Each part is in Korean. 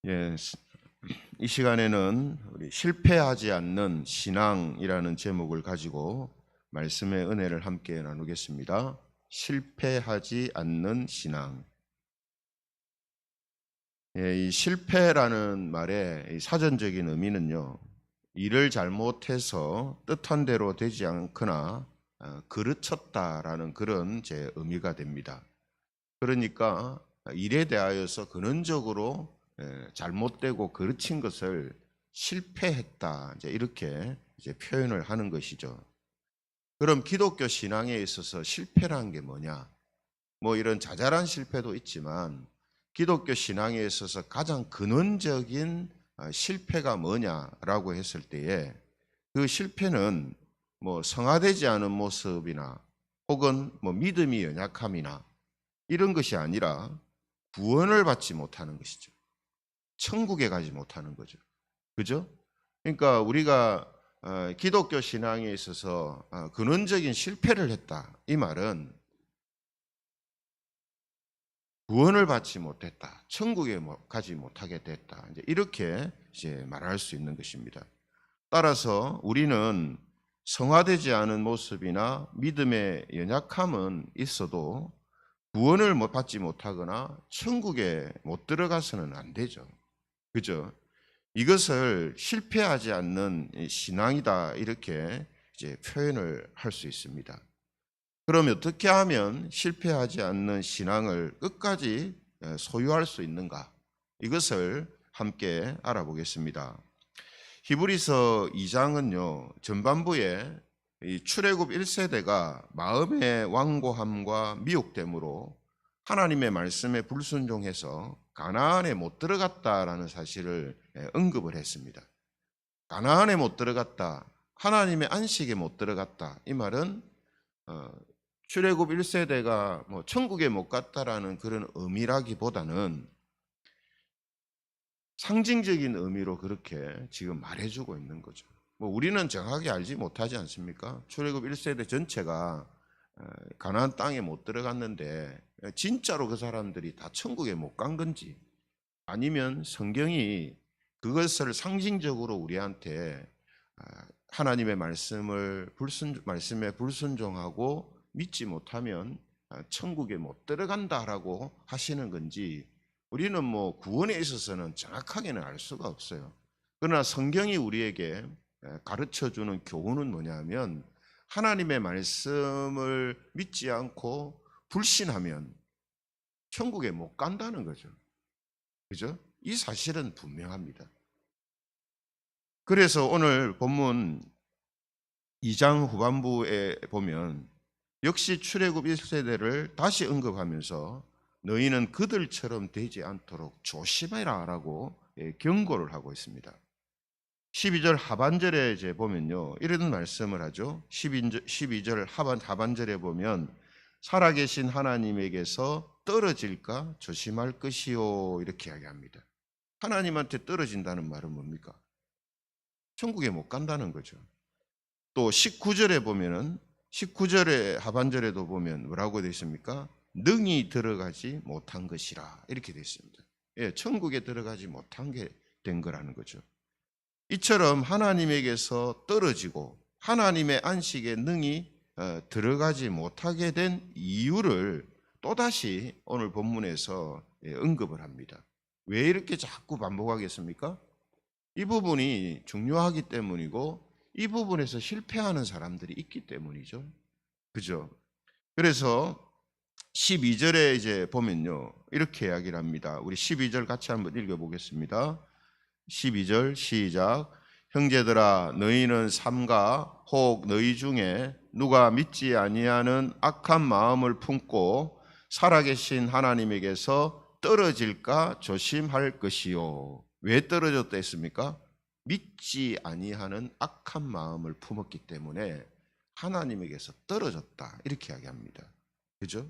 예, 이 시간에는 우리 실패하지 않는 신앙이라는 제목을 가지고 말씀의 은혜를 함께 나누겠습니다. 실패하지 않는 신앙. 이 실패라는 말의 사전적인 의미는요, 일을 잘못해서 뜻한 대로 되지 않거나 그르쳤다라는 그런 제 의미가 됩니다. 그러니까 일에 대하여서 근원적으로 잘못되고 그르친 것을 실패했다, 이렇게 표현을 하는 것이죠. 그럼 기독교 신앙에 있어서 실패라는 게 뭐냐? 뭐 이런 자잘한 실패도 있지만 기독교 신앙에 있어서 가장 근원적인 실패가 뭐냐라고 했을 때에 그 실패는 뭐 성화되지 않은 모습이나 혹은 뭐 믿음이 연약함이나 이런 것이 아니라 구원을 받지 못하는 것이죠. 천국에 가지 못하는 거죠. 그죠? 그러니까 우리가 기독교 신앙에 있어서 근원적인 실패를 했다. 이 말은 구원을 받지 못했다. 천국에 가지 못하게 됐다. 이렇게 말할 수 있는 것입니다. 따라서 우리는 성화되지 않은 모습이나 믿음의 연약함은 있어도 구원을 받지 못하거나 천국에 못 들어가서는 안 되죠. 그죠? 이것을 실패하지 않는 신앙이다, 이렇게 표현을 할 수 있습니다. 그럼 어떻게 하면 실패하지 않는 신앙을 끝까지 소유할 수 있는가? 이것을 함께 알아보겠습니다. 히브리서 2장은요, 전반부에 이 출애굽 1세대가 마음의 완고함과 미혹됨으로 하나님의 말씀에 불순종해서 가나안에 못 들어갔다라는 사실을 언급을 했습니다. 가나안에 못 들어갔다, 하나님의 안식에 못 들어갔다, 이 말은 출애굽 1세대가 뭐 천국에 못 갔다라는 그런 의미라기보다는 상징적인 의미로 그렇게 지금 말해주고 있는 거죠. 뭐 우리는 정확히 알지 못하지 않습니까? 출애굽 1세대 전체가 가나안 땅에 못 들어갔는데 진짜로 그 사람들이 다 천국에 못 간 건지, 아니면 성경이 그것을 상징적으로 우리한테 하나님의 말씀에 불순종하고 믿지 못하면 천국에 못 들어간다라고 하시는 건지, 우리는 뭐 구원에 있어서는 정확하게는 알 수가 없어요. 그러나 성경이 우리에게 가르쳐주는 교훈은 뭐냐면, 하나님의 말씀을 믿지 않고 불신하면 천국에 못 간다는 거죠. 그죠? 이 사실은 분명합니다. 그래서 오늘 본문 2장 후반부에 보면 역시 출애굽 1세대를 다시 언급하면서 너희는 그들처럼 되지 않도록 조심해라 라고 경고를 하고 있습니다. 12절 하반절에 보면요, 이런 말씀을 하죠. 12절 하반절에 보면 살아계신 하나님에게서 떨어질까 조심할 것이요, 이렇게 이야기합니다. 하나님한테 떨어진다는 말은 뭡니까? 천국에 못 간다는 거죠. 또 19절에 보면은 19절의 하반절에도 보면 뭐라고 되어 있습니까? 능히 들어가지 못한 것이라, 이렇게 되어 있습니다. 예, 천국에 들어가지 못한 게 된 거라는 거죠. 이처럼 하나님에게서 떨어지고 하나님의 안식에 능히 들어가지 못하게 된 이유를 또다시 오늘 본문에서 언급을 합니다. 왜 이렇게 자꾸 반복하겠습니까? 이 부분이 중요하기 때문이고 이 부분에서 실패하는 사람들이 있기 때문이죠. 그죠? 그래서 12절에 보면요, 이렇게 이야기를 합니다. 우리 12절 같이 한번 읽어보겠습니다. 12절 시작. 형제들아, 너희는 삼가 혹 너희 중에 누가 믿지 아니하는 악한 마음을 품고 살아계신 하나님에게서 떨어질까 조심할 것이요. 왜 떨어졌다 했습니까? 믿지 아니하는 악한 마음을 품었기 때문에 하나님에게서 떨어졌다, 이렇게 이야기합니다. 그죠?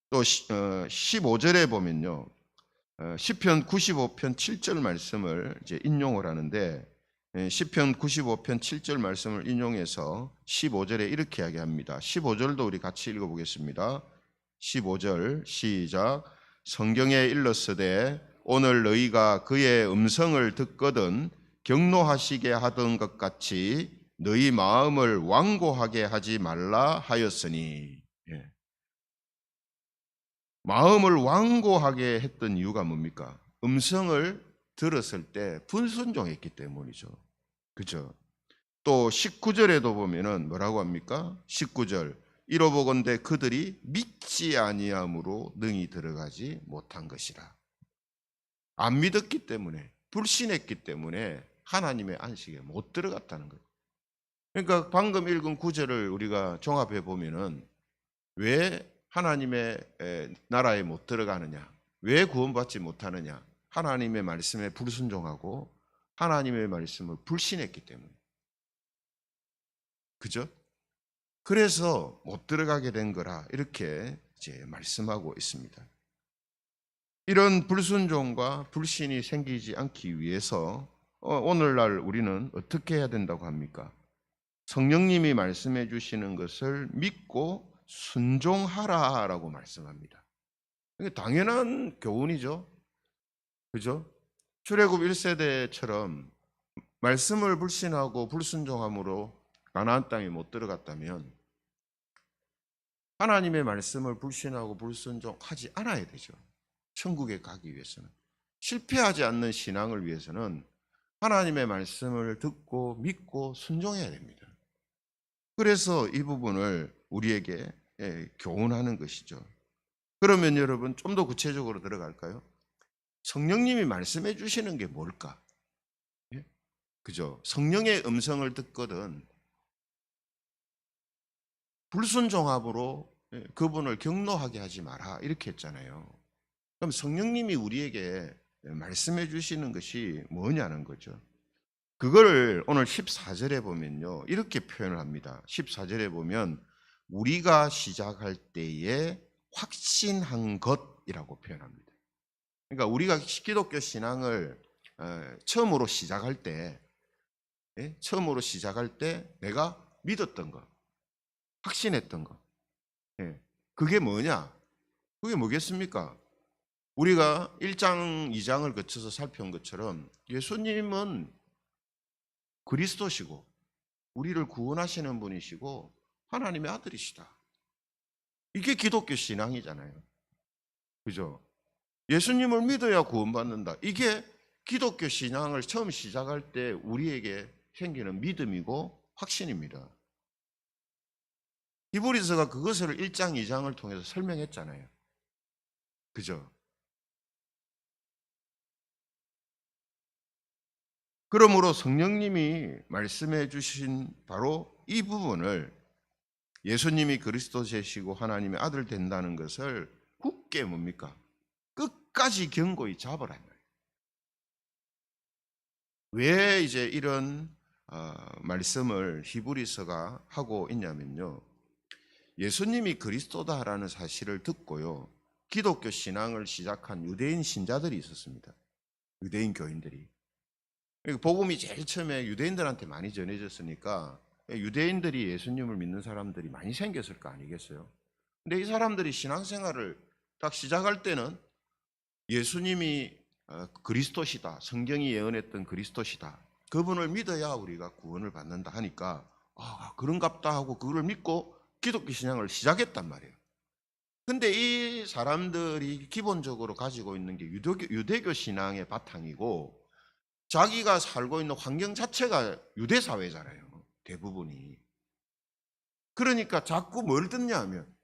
또 15절에 보면요, 시편 95편 7절 말씀을 인용을 하는데, 시편 95편 7절 말씀을 인용해서 15절에 이렇게 이야기합니다. 15절도 우리 같이 읽어보겠습니다. 15절 시작. 성경에 일렀으되 오늘 너희가 그의 음성을 듣거든 경노하시게 하던 것 같이 너희 마음을 완고하게 하지 말라 하였으니. 예. 마음을 완고하게 했던 이유가 뭡니까? 음성을 들었을 때 불순종했기 때문이죠. 그죠? 또 19절에도 보면은 뭐라고 합니까? 19절 이로보건대 그들이 믿지 아니함으로 능히 들어가지 못한 것이라. 안 믿었기 때문에, 불신했기 때문에 하나님의 안식에 못 들어갔다는 거예요. 그러니까 방금 읽은 구절을 우리가 종합해 보면은 왜 하나님의 나라에 못 들어가느냐, 왜 구원받지 못하느냐, 하나님의 말씀에 불순종하고 하나님의 말씀을 불신했기 때문에. 그죠? 그래서 못 들어가게 된 거라 이렇게 이제 말씀하고 있습니다. 이런 불순종과 불신이 생기지 않기 위해서 오늘날 우리는 어떻게 해야 된다고 합니까? 성령님이 말씀해 주시는 것을 믿고 순종하라라고 말씀합니다. 이게 당연한 교훈이죠. 그죠? 출애굽 1세대처럼 말씀을 불신하고 불순종함으로 가나안 땅에 못 들어갔다면 하나님의 말씀을 불신하고 불순종하지 않아야 되죠. 천국에 가기 위해서는. 실패하지 않는 신앙을 위해서는 하나님의 말씀을 듣고 믿고 순종해야 됩니다. 그래서 이 부분을 우리에게 교훈하는 것이죠. 그러면 여러분 좀 더 구체적으로 들어갈까요? 성령님이 말씀해 주시는 게 뭘까? 예? 그죠? 성령의 음성을 듣거든 불순종함으로 그분을 경노하게 하지 마라 이렇게 했잖아요. 그럼 성령님이 우리에게 말씀해 주시는 것이 뭐냐는 거죠. 그걸 오늘 14절에 보면요 이렇게 표현을 합니다. 14절에 보면 우리가 시작할 때에 확신한 것이라고 표현합니다. 그러니까 우리가 기독교 신앙을 처음으로 시작할 때 내가 믿었던 것, 확신했던 것, 그게 뭐냐? 그게 뭐겠습니까? 우리가 1장, 2장을 거쳐서 살펴본 것처럼 예수님은 그리스도시고 우리를 구원하시는 분이시고 하나님의 아들이시다. 이게 기독교 신앙이잖아요. 그죠? 예수님을 믿어야 구원받는다. 이게 기독교 신앙을 처음 시작할 때 우리에게 생기는 믿음이고 확신입니다. 히브리서가 그것을 1장, 2장을 통해서 설명했잖아요. 그죠? 그러므로 성령님이 말씀해 주신 바로 이 부분을 예수님이 그리스도시시고 하나님의 아들 된다는 것을 굳게 뭡니까? 끝까지 견고히 잡으라는 거예요. 왜 이제 이런 말씀을 히브리서가 하고 있냐면요. 예수님이 그리스도다라는 사실을 듣고요. 기독교 신앙을 시작한 유대인 신자들이 있었습니다. 유대인 교인들이. 복음이 제일 처음에 유대인들한테 많이 전해졌으니까 유대인들이 예수님을 믿는 사람들이 많이 생겼을 거 아니겠어요? 근데 이 사람들이 신앙생활을 딱 시작할 때는 예수님이 그리스도시다, 성경이 예언했던 그리스도시다, 그분을 믿어야 우리가 구원을 받는다 하니까 그런갑다 하고 그걸 믿고 기독교 신앙을 시작했단 말이에요. 근데 이 사람들이 기본적으로 가지고 있는 게 유대교 신앙의 바탕이고 자기가 살고 있는 환경 자체가 유대 사회잖아요. 대부분이. 그러니까 자꾸 뭘 듣냐 하면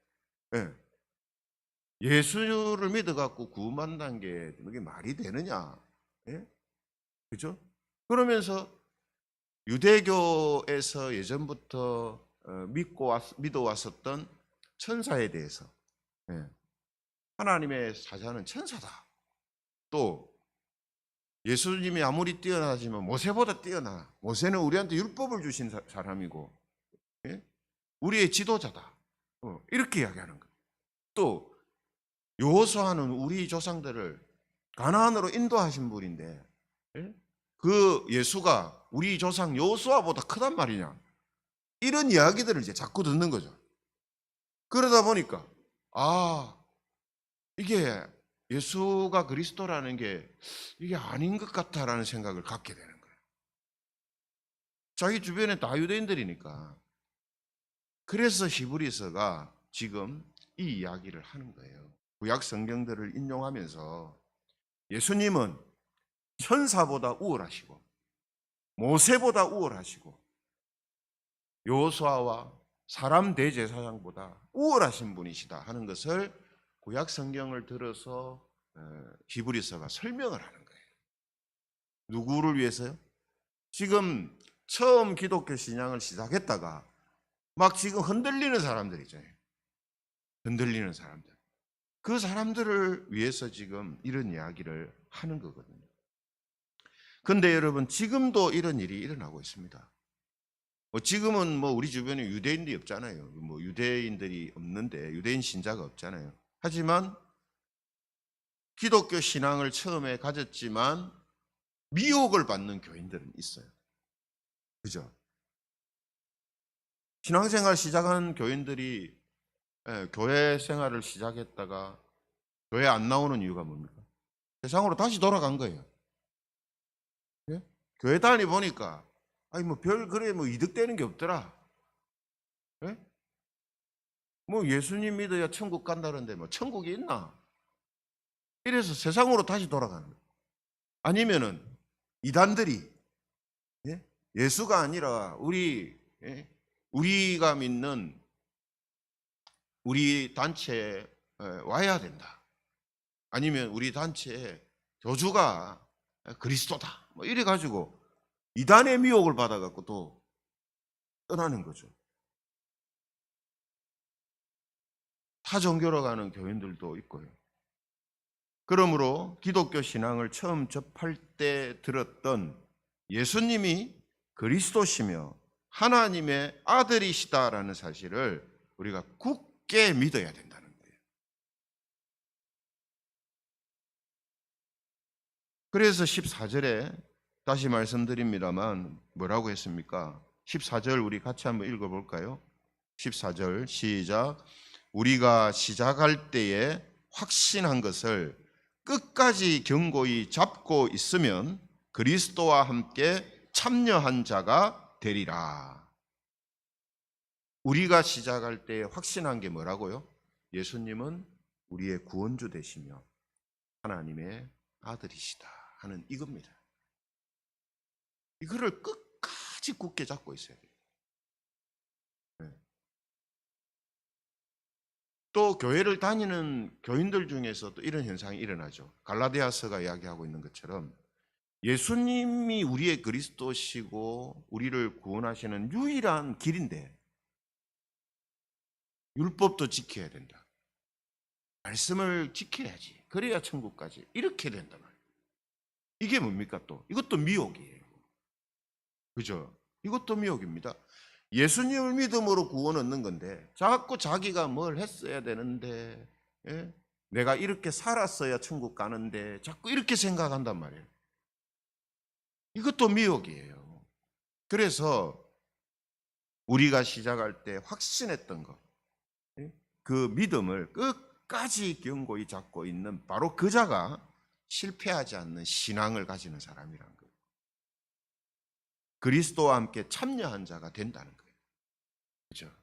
예수를 믿어갖고 구원받는다는 게 그게 말이 되느냐. 그죠? 그러면서 유대교에서 예전부터 믿어왔었던 천사에 대해서 하나님의 사자는 천사다. 또 예수님이 아무리 뛰어나지만 모세보다 뛰어나. 모세는 우리한테 율법을 주신 사람이고 우리의 지도자다. 이렇게 이야기하는 거예요. 또 여호수아는 우리 조상들을 가나안으로 인도하신 분인데 그 예수가 우리 조상 여호수아보다 크단 말이냐. 이런 이야기들을 이제 자꾸 듣는 거죠. 그러다 보니까 이게 예수가 그리스도라는 게 이게 아닌 것 같다라는 생각을 갖게 되는 거예요. 자기 주변에 다 유대인들이니까. 그래서 히브리서가 지금 이 이야기를 하는 거예요. 구약 성경들을 인용하면서 예수님은 천사보다 우월하시고 모세보다 우월하시고 여호수아와 사람 대제사장보다 우월하신 분이시다 하는 것을 구약 성경을 들어서 히브리서가 설명을 하는 거예요. 누구를 위해서요? 지금 처음 기독교 신앙을 시작했다가 막 지금 흔들리는 사람들 있잖아요. 흔들리는 사람들. 그 사람들을 위해서 지금 이런 이야기를 하는 거거든요. 그런데 여러분, 지금도 이런 일이 일어나고 있습니다. 지금은 우리 주변에 유대인들이 없잖아요. 유대인들이 없는데, 유대인 신자가 없잖아요. 하지만 기독교 신앙을 처음에 가졌지만 미혹을 받는 교인들은 있어요. 그죠? 신앙생활 시작한 교인들이 교회 생활을 시작했다가 교회 안 나오는 이유가 뭡니까? 세상으로 다시 돌아간 거예요. 예? 교회 다니 보니까 이득되는 게 없더라. 예? 예수님 믿어야 천국 간다는데 천국이 있나? 이래서 세상으로 다시 돌아가는 거예요. 아니면은 이단들이 예수가 아니라 우리가 믿는 우리 단체에 와야 된다. 아니면 우리 단체의 교주가 그리스도다. 이래가지고 이단의 미혹을 받아갖고 또 떠나는 거죠. 타 종교로 가는 교인들도 있고요. 그러므로 기독교 신앙을 처음 접할 때 들었던 예수님이 그리스도시며 하나님의 아들이시다라는 사실을 우리가 굳게 믿어야 된다는 거예요. 그래서 14절에 다시 말씀드립니다만 뭐라고 했습니까? 14절 우리 같이 한번 읽어볼까요? 14절 시작. 우리가 시작할 때에 확신한 것을 끝까지 견고히 잡고 있으면 그리스도와 함께 참여한 자가 되리라. 우리가 시작할 때 확신한 게 뭐라고요? 예수님은 우리의 구원주 되시며 하나님의 아들이시다 하는 이겁니다. 이거를 끝까지 굳게 잡고 있어야 돼요. 또 교회를 다니는 교인들 중에서 또 이런 현상이 일어나죠. 갈라디아서가 이야기하고 있는 것처럼 예수님이 우리의 그리스도시고 우리를 구원하시는 유일한 길인데 율법도 지켜야 된다. 말씀을 지켜야지. 그래야 천국까지. 이렇게 된단 말이에요. 이게 뭡니까 또? 이것도 미혹이에요. 그죠? 이것도 미혹입니다. 예수님을 믿음으로 구원 얻는 건데 자꾸 자기가 뭘 했어야 되는데 내가 이렇게 살았어야 천국 가는데 자꾸 이렇게 생각한단 말이에요. 이것도 미혹이에요. 그래서 우리가 시작할 때 확신했던 것, 그 믿음을 끝까지 견고히 잡고 있는 바로 그 자가 실패하지 않는 신앙을 가지는 사람이란 거예요. 그리스도와 함께 참여한 자가 된다는 거예요. 그렇죠?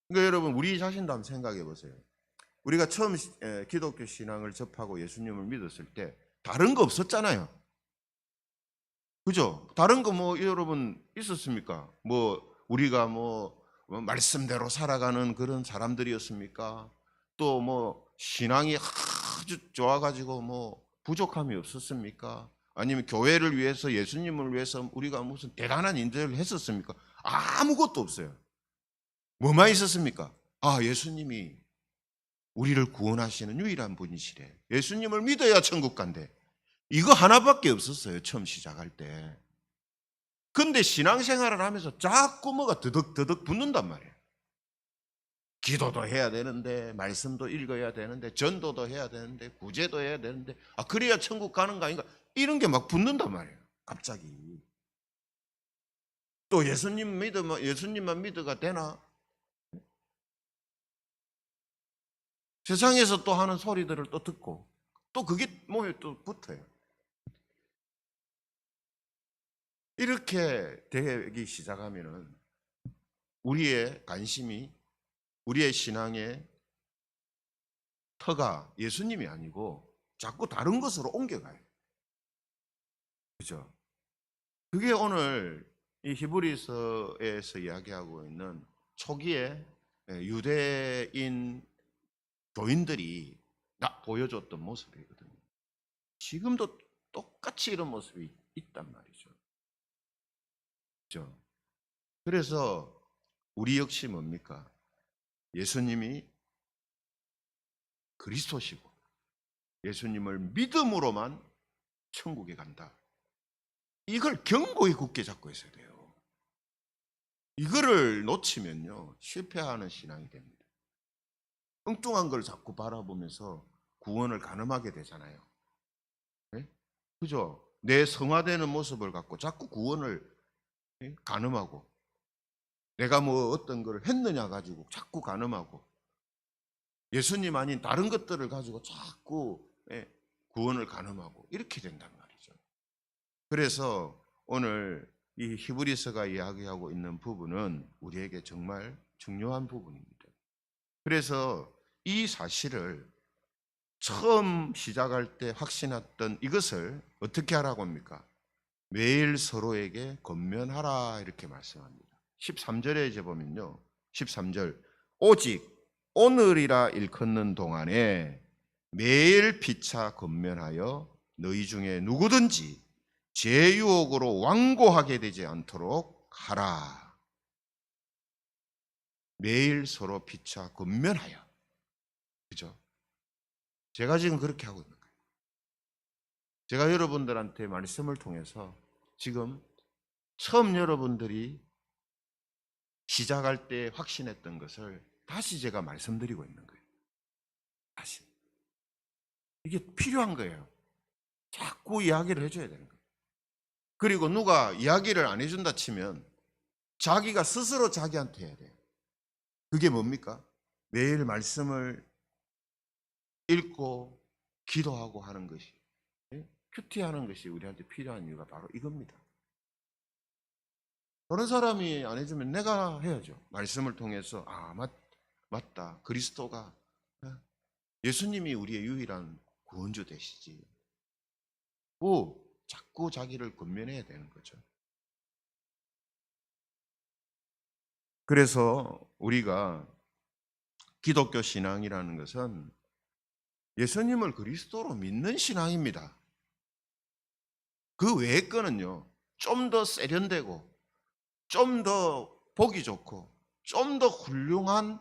그러니까 여러분 우리 자신도 한번 생각해 보세요. 우리가 처음 기독교 신앙을 접하고 예수님을 믿었을 때 다른 거 없었잖아요. 그죠? 다른 거 여러분 있었습니까? 우리가 말씀대로 살아가는 그런 사람들이었습니까? 또 신앙이 아주 좋아가지고 부족함이 없었습니까? 아니면 교회를 위해서 예수님을 위해서 우리가 무슨 대단한 인재를 했었습니까? 아무것도 없어요. 뭐만 있었습니까? 예수님이 우리를 구원하시는 유일한 분이시래. 예수님을 믿어야 천국 간대. 이거 하나밖에 없었어요. 처음 시작할 때. 근데 신앙생활을 하면서 자꾸 뭐가 드득드득 붙는단 말이에요. 기도도 해야 되는데, 말씀도 읽어야 되는데, 전도도 해야 되는데, 구제도 해야 되는데, 그래야 천국 가는 거 아닌가? 이런 게 막 붙는단 말이에요. 갑자기. 또 예수님만 믿어가 되나? 세상에서 또 하는 소리들을 또 듣고, 또 그게 몸에 또 붙어요. 이렇게 되기 시작하면은 우리의 관심이, 우리의 신앙의 터가 예수님이 아니고 자꾸 다른 것으로 옮겨가요. 그죠? 그게 오늘 이 히브리서에서 이야기하고 있는 초기에 유대인 교인들이 보여줬던 모습이거든요. 지금도 똑같이 이런 모습이 있단 말이죠. 그죠? 그래서 우리 역시 뭡니까? 예수님이 그리스도시고 예수님을 믿음으로만 천국에 간다. 이걸 견고히 굳게 잡고 있어야 돼요. 이거를 놓치면요, 실패하는 신앙이 됩니다. 엉뚱한 걸 자꾸 바라보면서 구원을 가늠하게 되잖아요. 네? 그죠? 내 성화되는 모습을 갖고 자꾸 구원을 가늠하고, 내가 뭐 어떤 걸 했느냐 가지고 자꾸 가늠하고, 예수님 아닌 다른 것들을 가지고 자꾸 구원을 가늠하고 이렇게 된단 말이죠. 그래서 오늘 이 히브리서가 이야기하고 있는 부분은 우리에게 정말 중요한 부분입니다. 그래서 이 사실을 처음 시작할 때 확신했던 이것을 어떻게 하라고 합니까? 매일 서로에게 권면하라 이렇게 말씀합니다. 13절에 이제 보면요, 13절 오직 오늘이라 일컫는 동안에 매일 피차 권면하여 너희 중에 누구든지 제 유혹으로 완고하게 되지 않도록 하라. 매일 서로 피차 권면하여. 그죠? 제가 지금 그렇게 하고 있는 거예요. 제가 여러분들한테 말씀을 통해서 지금 처음 여러분들이 시작할 때 확신했던 것을 다시 제가 말씀드리고 있는 거예요. 다시. 이게 필요한 거예요. 자꾸 이야기를 해줘야 되는 거예요. 그리고 누가 이야기를 안 해준다 치면 자기가 스스로 자기한테 해야 돼요. 그게 뭡니까? 매일 말씀을 읽고 기도하고 하는 것이, 큐티하는 것이 우리한테 필요한 이유가 바로 이겁니다. 다른 사람이 안 해주면 내가 해야죠. 말씀을 통해서 맞다. 그리스도가, 예수님이 우리의 유일한 구원주 되시지. 자꾸 자기를 권면해야 되는 거죠. 그래서 우리가 기독교 신앙이라는 것은 예수님을 그리스도로 믿는 신앙입니다. 그 외의 거는요, 좀 더 세련되고 좀 더 보기 좋고 좀 더 훌륭한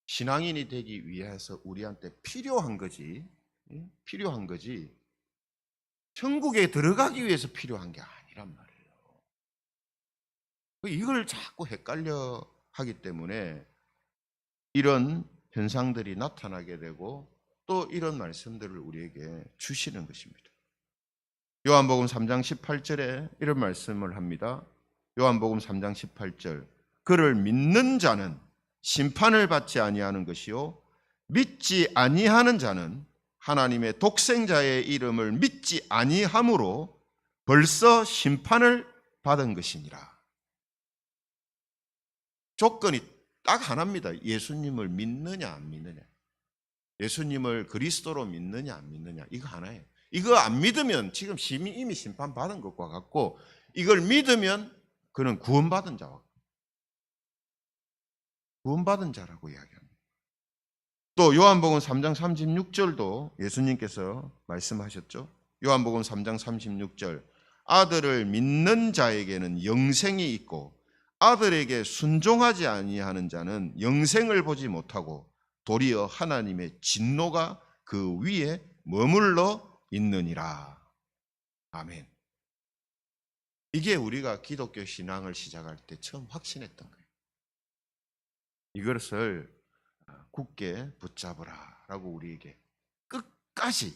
신앙인이 되기 위해서 우리한테 필요한 거지, 필요한 거지 천국에 들어가기 위해서 필요한 게 아니란 말이에요. 이걸 자꾸 헷갈려 하기 때문에 이런 현상들이 나타나게 되고 또 이런 말씀들을 우리에게 주시는 것입니다. 요한복음 3장 18절에 이런 말씀을 합니다. 요한복음 3장 18절 그를 믿는 자는 심판을 받지 아니하는 것이요 믿지 아니하는 자는 하나님의 독생자의 이름을 믿지 아니함으로 벌써 심판을 받은 것이니라. 조건이 딱 하나입니다. 예수님을 믿느냐 안 믿느냐, 예수님을 그리스도로 믿느냐 안 믿느냐, 이거 하나예요. 이거 안 믿으면 지금 이미 심판받은 것과 같고, 이걸 믿으면 그는 구원받은 자라고 이야기합니다. 또 요한복음 3장 36절도 예수님께서 말씀하셨죠. 요한복음 3장 36절 아들을 믿는 자에게는 영생이 있고 아들에게 순종하지 아니하는 자는 영생을 보지 못하고 도리어 하나님의 진노가 그 위에 머물러 있느니라. 아멘. 이게 우리가 기독교 신앙을 시작할 때 처음 확신했던 거예요. 이것을 굳게 붙잡으라 라고 우리에게 끝까지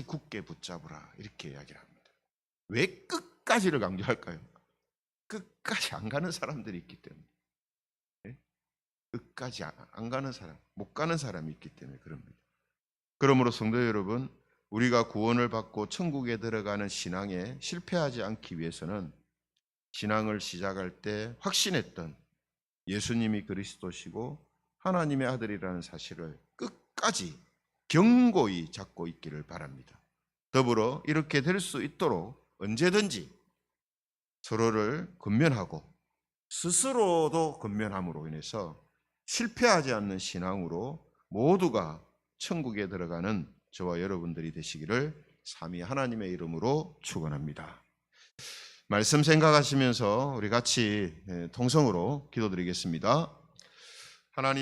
굳게 붙잡으라 이렇게 이야기를 합니다. 왜 끝까지를 강조할까요? 끝까지 안 가는 사람들이 있기 때문에, 끝까지 안 가는 사람, 못 가는 사람이 있기 때문에 그럽니다. 그러므로 성도 여러분, 우리가 구원을 받고 천국에 들어가는 신앙에 실패하지 않기 위해서는 신앙을 시작할 때 확신했던 예수님이 그리스도시고 하나님의 아들이라는 사실을 끝까지 견고히 잡고 있기를 바랍니다. 더불어 이렇게 될 수 있도록 언제든지 서로를 권면하고 스스로도 권면함으로 인해서 실패하지 않는 신앙으로 모두가 천국에 들어가는 저와 여러분들이 되시기를 삼위 하나님의 이름으로 축원합니다. 말씀 생각하시면서 우리 같이 통성으로 기도드리겠습니다. 하나님